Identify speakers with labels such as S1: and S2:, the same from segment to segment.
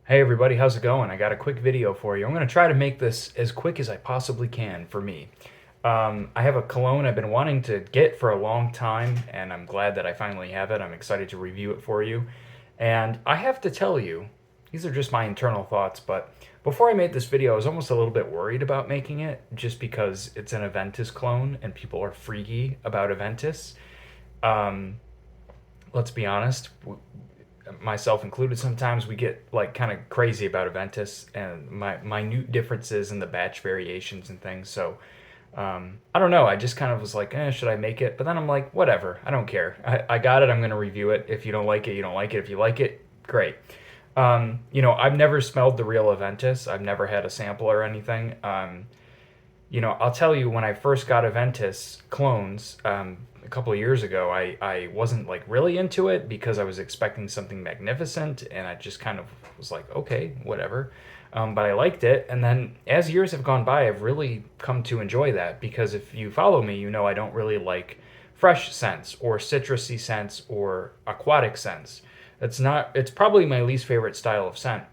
S1: Hey everybody, how's it going? I got a quick video for you. I'm going to try to make this as quick as I possibly can for me. I have a cologne I've been wanting to get for a long time, and I'm glad that I finally have it. I'm excited to review it for you. And I have to tell you, these are just my internal thoughts, but before I made this video, I was almost a little bit worried about making it just because it's an Aventus clone and people are freaky about Aventus. Um, let's be honest, myself included, sometimes we get like kind of crazy about Aventus and my minute differences in the batch variations and things. So I don't know. I just kind of was like, should I make it? But then I'm like, whatever. I don't care. I got it. I'm going to review it. If you don't like it, you don't like it. If you like it, great. I've never smelled the real Aventus. I've never had a sample or anything. I'll tell you, when I first got Aventus clones a couple of years ago, I wasn't like really into it because I was expecting something magnificent, and I just kind of was like, okay, whatever. But I liked it, and then as years have gone by, I've really come to enjoy that because if you follow me, you know I don't really like fresh scents or citrusy scents or aquatic scents. It's probably my least favorite style of scent.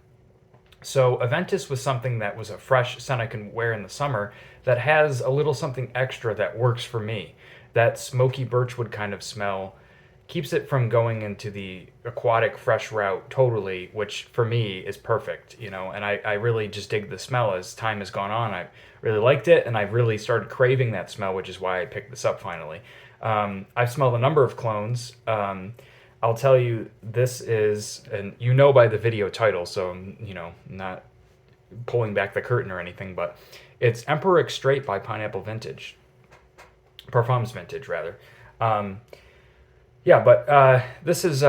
S1: So Aventus was something that was a fresh scent I can wear in the summer that has a little something extra that works for me. That smoky birchwood kind of smell keeps it from going into the aquatic fresh route totally, which for me is perfect, and I really just dig the smell as time has gone on. I really liked it, and I've really started craving that smell, which is why I picked this up finally. I've smelled a number of clones. I'll tell you, this is, and you know by the video title, so I'm, not pulling back the curtain or anything, but it's Emperor EXTRAIT by Pineapple Vintage. Parfums Vintage, rather. Um, yeah, but this has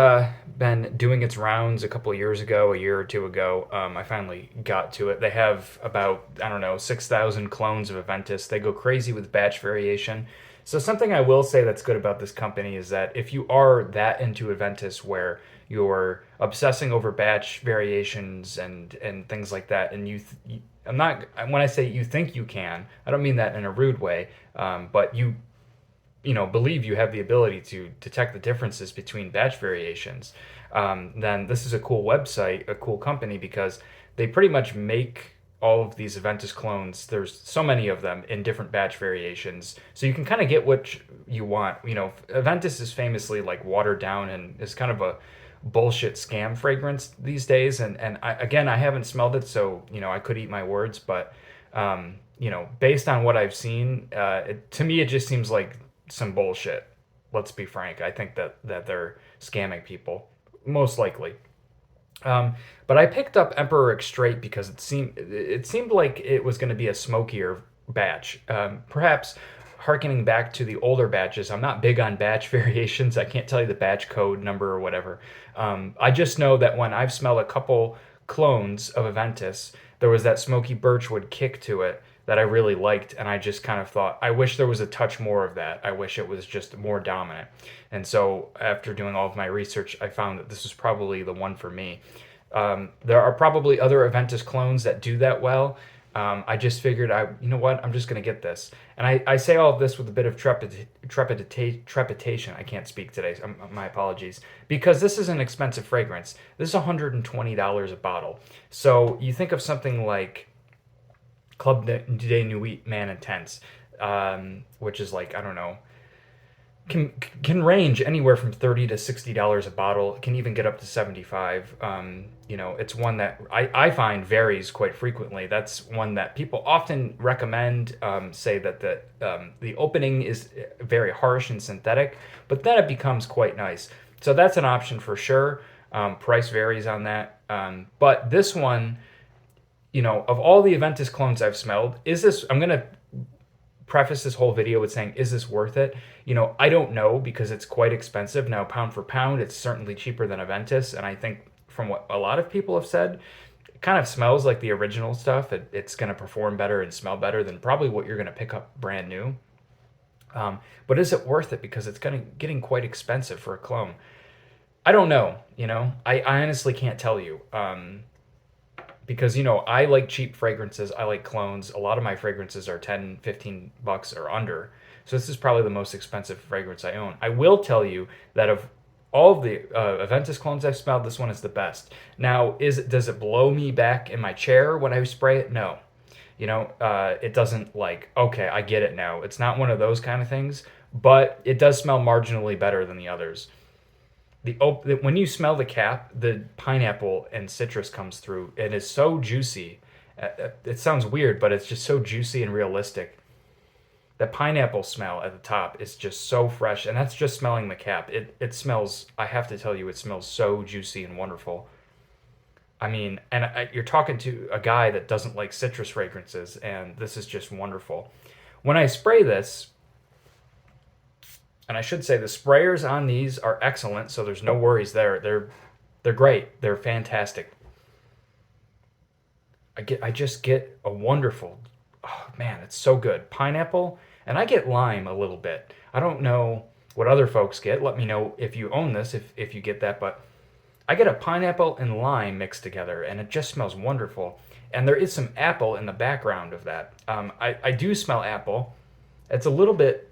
S1: been doing its rounds a couple of years ago, a year or two ago. I finally got to it. They have about, I don't know, 6,000 clones of Aventus. They go crazy with batch variation. So something I will say that's good about this company is that if you are that into Aventus where you're obsessing over batch variations and things like that, and I'm not, when I say you think you can, I don't mean that in a rude way, but you believe you have the ability to detect the differences between batch variations, then this is a cool website, a cool company, because they pretty much make all of these Aventus clones. There's so many of them in different batch variations, so you can kind of get what you want. Aventus is famously like watered down and is kind of a bullshit scam fragrance these days. And I haven't smelled it, so I could eat my words, but based on what I've seen, to me it just seems like some bullshit. Let's be frank. I think that they're scamming people, most likely. But I picked up Emperor EXTRAIT because it seemed like it was going to be a smokier batch. Perhaps harkening back to the older batches. I'm not big on batch variations. I can't tell you the batch code number or whatever. I just know that when I've smelled a couple clones of Aventus, there was that smoky birchwood kick to it that I really liked, and I just kind of thought, I wish there was a touch more of that. I wish it was just more dominant. And so after doing all of my research, I found that this was probably the one for me. There are probably other Aventus clones that do that well. I just figured, you know what, I'm just going to get this. And I say all of this with a bit of trepidation. I can't speak today. My apologies. Because this is an expensive fragrance. This is $120 a bottle. So you think of something like Club de Nuit Man Intense, which is like, I don't know, can range anywhere from $30 to $60 a bottle. It can even get up to 75. It's one that I find varies quite frequently. That's one that people often recommend, say that the opening is very harsh and synthetic, but then it becomes quite nice. So that's an option for sure. Price varies on that. But this one, of all the Aventus clones I've smelled, I'm going to preface this whole video with saying, is this worth it? I don't know, because it's quite expensive. Now, pound for pound, it's certainly cheaper than Aventus, and I think from what a lot of people have said, it kind of smells like the original stuff. It's going to perform better and smell better than probably what you're going to pick up brand new. But is it worth it? Because it's getting quite expensive for a clone. I don't know. I honestly can't tell you. Because I like cheap fragrances. I like clones. A lot of my fragrances are 10, 15 bucks or under. So this is probably the most expensive fragrance I own. I will tell you that of all of the Aventus clones I've smelled, this one is the best. Now, does it blow me back in my chair when I spray it? No. It doesn't like, okay, I get it now. It's not one of those kind of things, but it does smell marginally better than the others. When you smell the cap, the pineapple and citrus comes through. It is so juicy. It sounds weird, but it's just so juicy and realistic. The pineapple smell at the top is just so fresh, and that's just smelling the cap. It smells. I have to tell you, it smells so juicy and wonderful. I mean, and you're talking to a guy that doesn't like citrus fragrances, and this is just wonderful. When I spray this, and I should say the sprayers on these are excellent, so there's no worries there. They're great. They're fantastic. I just get a wonderful, oh man, it's so good. Pineapple, and I get lime a little bit. I don't know what other folks get. Let me know if you own this, if you get that, but I get a pineapple and lime mixed together, and it just smells wonderful. And there is some apple in the background of that. I do smell apple. It's a little bit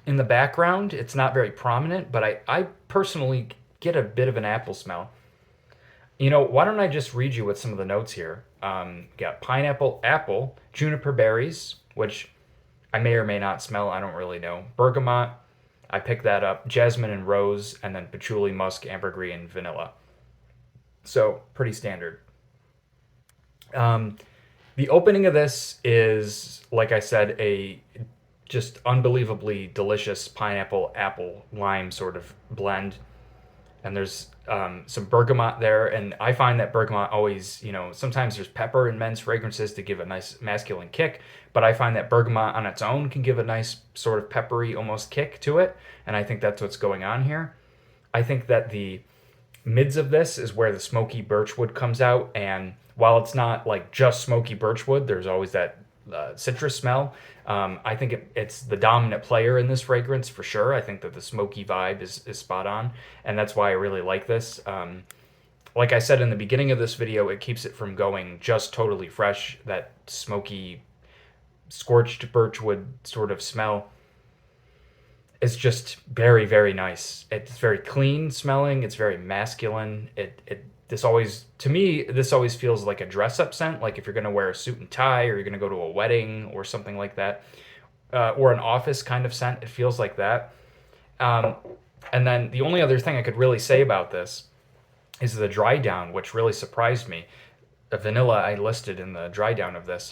S1: in the background. It's not very prominent, but I personally get a bit of an apple smell. Why don't I just read you with some of the notes here? Got pineapple, apple, juniper berries, which I may or may not smell. I don't really know. Bergamot, I picked that up. Jasmine and rose, and then patchouli, musk, ambergris, and vanilla. So pretty standard. The opening of this is, like I said, a just unbelievably delicious pineapple, apple, lime sort of blend. And there's some bergamot there, and I find that bergamot always, sometimes there's pepper in men's fragrances to give a nice masculine kick, but I find that bergamot on its own can give a nice sort of peppery almost kick to it, and I think that's what's going on here. I think that the mids of this is where the smoky birchwood comes out, and while it's not like just smoky birchwood, there's always that citrus smell. I think it's the dominant player in this fragrance for sure. I think that the smoky vibe is spot on, and that's why I really like this. Like I said in the beginning of this video, it keeps it from going just totally fresh. That smoky, scorched birchwood sort of smell is just very, very nice. It's very clean smelling. It's very masculine. This always, to me, this always feels like a dress-up scent. Like if you're gonna wear a suit and tie, or you're gonna go to a wedding or something like that, or an office kind of scent. It feels like that. And then the only other thing I could really say about this is the dry down, which really surprised me. The vanilla I listed in the dry down of this.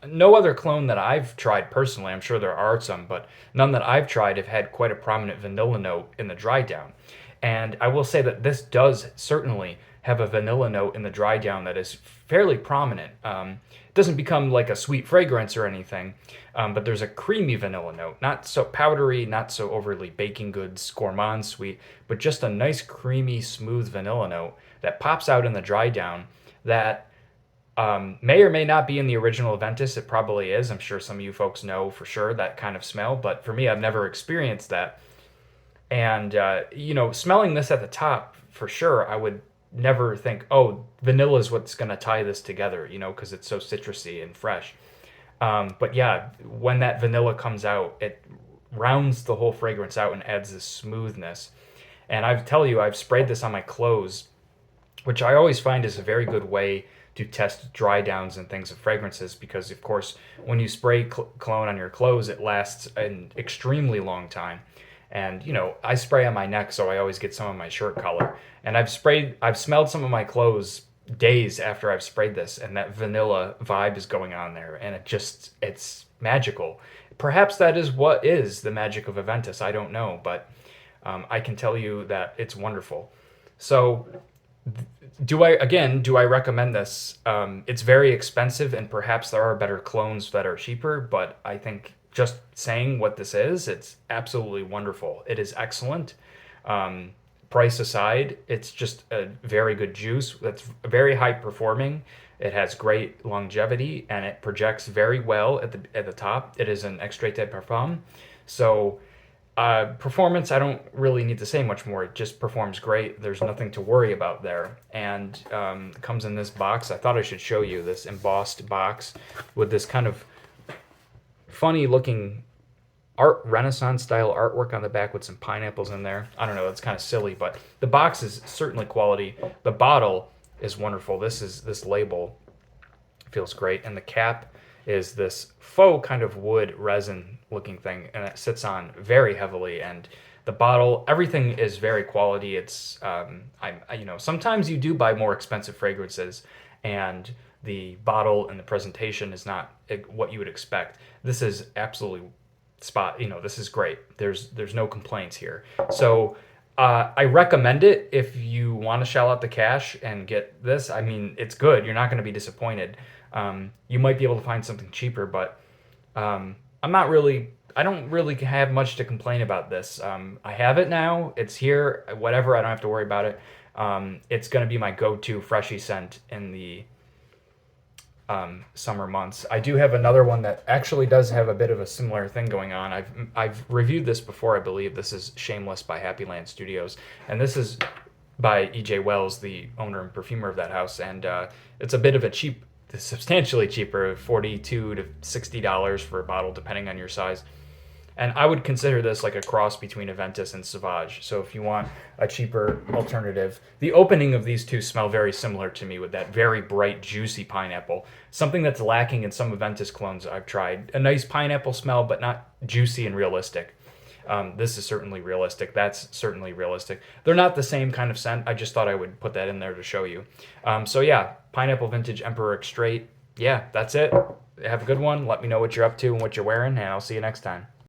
S1: No other clone that I've tried personally, I'm sure there are some, but none that I've tried have had quite a prominent vanilla note in the dry down. And I will say that this does certainly have a vanilla note in the dry down that is fairly prominent. It doesn't become like a sweet fragrance or anything, but there's a creamy vanilla note. Not so powdery, not so overly baking goods, gourmand sweet, but just a nice creamy, smooth vanilla note that pops out in the dry down that may or may not be in the original Aventus. It probably is. I'm sure some of you folks know for sure that kind of smell, but for me, I've never experienced that. And, smelling this at the top, for sure, I would never think, oh, vanilla is what's going to tie this together, because it's so citrusy and fresh. But yeah, when that vanilla comes out, it rounds the whole fragrance out and adds this smoothness. And I tell you, I've sprayed this on my clothes, which I always find is a very good way to test dry downs and things of fragrances, because of course when you spray cologne on your clothes, it lasts an extremely long time. And I spray on my neck, so I always get some of my shirt color. And I've smelled some of my clothes days after I've sprayed this, and that vanilla vibe is going on there, and it's magical. Perhaps that is what is the magic of Aventus. I don't know, but I can tell you that it's wonderful. So do I recommend this? It's very expensive, and perhaps there are better clones that are cheaper, but I think just saying what this is, it's absolutely wonderful. It is excellent. Price aside, it's just a very good juice that's very high performing. It has great longevity, and it projects very well at the top. It is an extrait de parfum. So performance, I don't really need to say much more. It just performs great. There's nothing to worry about there. And it comes in this box. I thought I should show you this embossed box with this kind of funny looking art Renaissance style artwork on the back with some pineapples in there. I don't know, it's kind of silly, but the box is certainly quality. The bottle is wonderful. This label feels great, and the cap is this faux kind of wood resin looking thing, and it sits on very heavily. And the bottle, everything is very quality. It's sometimes you do buy more expensive fragrances, and the bottle and the presentation is not what you would expect. This is absolutely this is great. There's no complaints here. So I recommend it if you want to shell out the cash and get this. I mean, it's good. You're not going to be disappointed. You might be able to find something cheaper, but I'm not really. I don't really have much to complain about this. I have it now. It's here. Whatever. I don't have to worry about it. It's going to be my go-to freshy scent in the summer months. I do have another one that actually does have a bit of a similar thing going on. I've reviewed this before, I believe. This is Shameless by Happy Land Studios, and this is by E.J. Wells, the owner and perfumer of that house, and it's a bit of a substantially cheaper, $42 to $60 for a bottle, depending on your size. And I would consider this like a cross between Aventus and Sauvage. So if you want a cheaper alternative, the opening of these two smell very similar to me with that very bright, juicy pineapple. Something that's lacking in some Aventus clones I've tried. A nice pineapple smell, but not juicy and realistic. This is certainly realistic. That's certainly realistic. They're not the same kind of scent. I just thought I would put that in there to show you. So yeah, Pineapple Vintage Emperor EXTRAIT. Yeah, that's it. Have a good one. Let me know what you're up to and what you're wearing, and I'll see you next time.